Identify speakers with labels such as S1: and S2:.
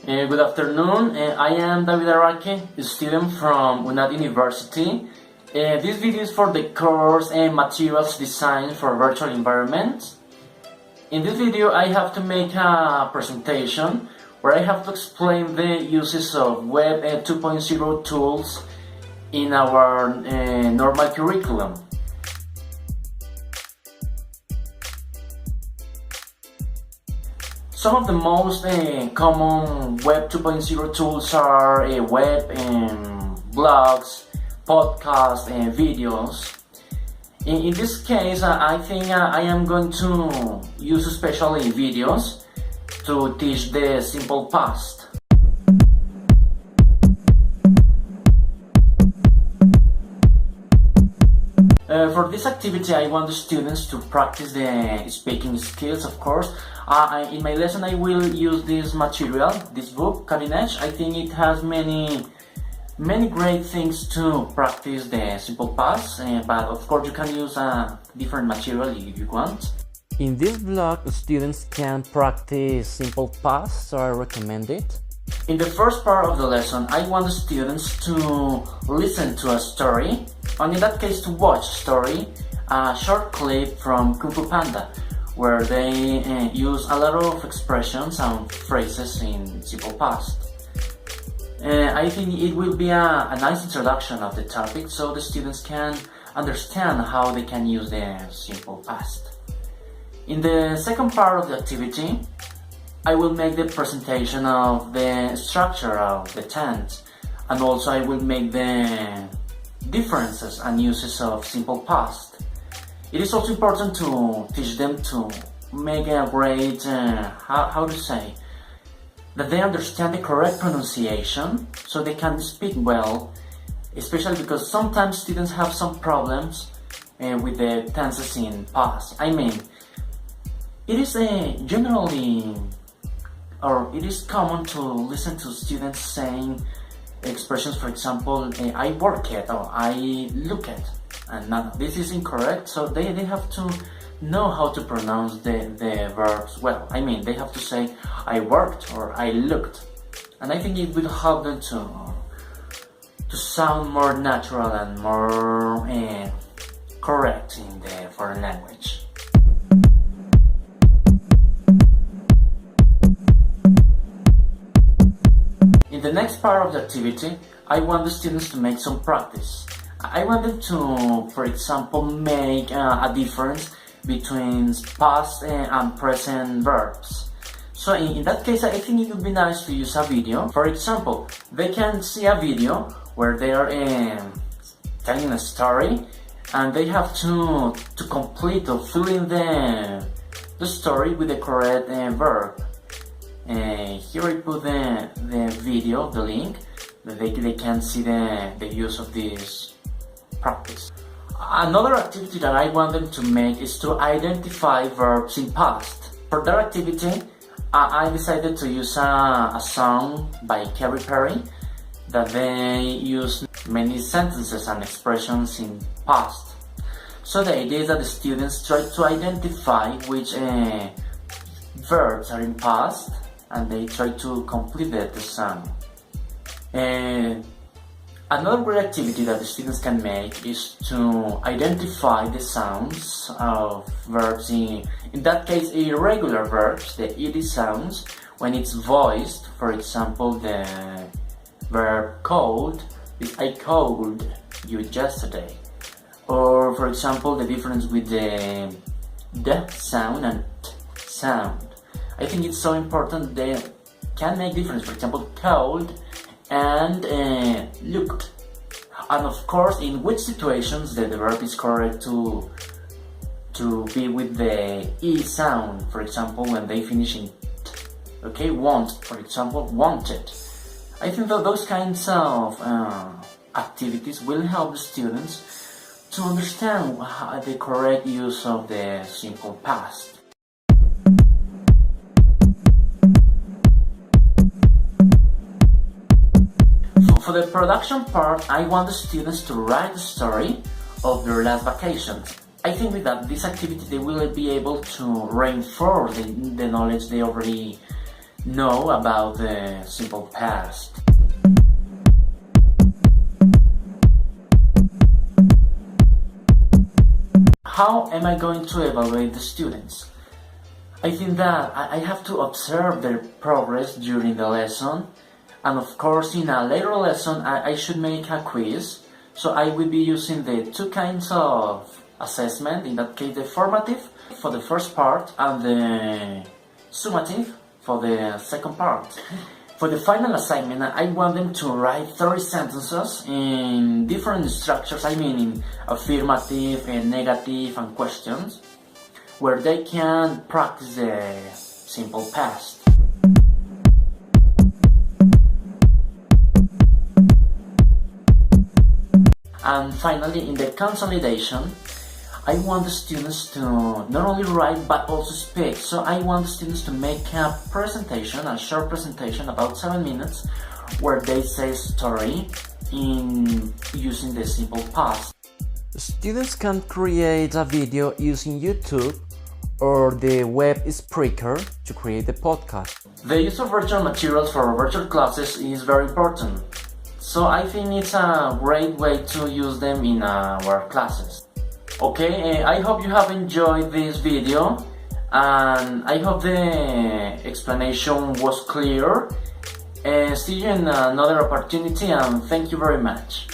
S1: Good afternoon, I am David Arraque, a student from UNAD University. This video is for the course Materials Design for Virtual Environments. In this video I have to make a presentation where I have to explain the uses of Web 2.0 tools in our normal curriculum. Some of the most common Web 2.0 tools are web blogs, podcasts, and videos. In this case, I think I am going to use especially videos to teach the simple past. For this activity, I want the students to practice the speaking skills, of course. In my lesson, I will use this material, this book, Cutting Edge. I think it has many great things to practice the simple past, but of course you can use a different material if you want. In this blog, students can practice simple past, so I recommend it. In the first part of the lesson, I want the students to listen to a story, and in that case to watch a story, a short clip from Kung Fu Panda, where they use a lot of expressions and phrases in simple past. I think it will be a nice introduction of the topic, so the students can understand how they can use the simple past. In the second part of the activity, I will make the presentation of the structure of the tense, and also I will make the differences and uses of simple past. It is also important to teach them to make a great, how to say, that they understand the correct pronunciation so they can speak well, especially because sometimes students have some problems with the tenses in past. I mean, it is generally, or it is common to listen to students saying expressions, for example, I work it or I look it, and this is incorrect, so they have to know how to pronounce the verbs well. I mean, they have to say I worked or I looked, and I think it will help them to sound more natural and more correct in the foreign language. In the next part of the activity, I want the students to make some practice. I want them to, for example, make a difference between past and present verbs. So in that case, I think it would be nice to use a video. For example, they can see a video where they are telling a story, and they have to complete or fill in the story with the correct verb. Here I put the video, the link, that they can see the use of this practice. Another activity that I want them to make is to identify verbs in past. For that activity, I decided to use a song by Katy Perry that they use many sentences and expressions in past. So the idea is that the students try to identify which verbs are in past, and they try to complete the song. Another great activity that the students can make is to identify the sounds of verbs in that case, irregular verbs, the ed sounds, when it's voiced. For example, the verb called is I called you yesterday. Or for example, the difference with the d sound and t sound. I think it's so important they can make difference. For example, called and looked. And of course, in which situations the verb is correct to be with the e sound. For example, when they finish in t. Okay, want, for example, wanted. I think that those kinds of activities will help the students to understand the correct use of the simple past. For the production part, I want the students to write the story of their last vacations. I think with this activity they will be able to reinforce the knowledge they already know about the simple past. How am I going to evaluate the students? I think that I have to observe their progress during the lesson, and of course in a later lesson I should make a quiz. So I will be using the two kinds of assessment, in that case the formative for the first part and the summative for the second part. For the final assignment, I want them to write 30 sentences in different structures, I mean in affirmative and negative and questions, where they can practice the simple past. And finally, in the consolidation, I want the students to not only write but also speak. So I want the students to make a presentation, a short presentation about 7 minutes, where they say story in using the simple past.
S2: Students can create a video using YouTube or the web Spreaker to create the podcast.
S1: The use of virtual materials for virtual classes is very important. So I think it's a great way to use them in our classes. Okay, I hope you have enjoyed this video, and I hope the explanation was clear. See you in another opportunity, and thank you very much.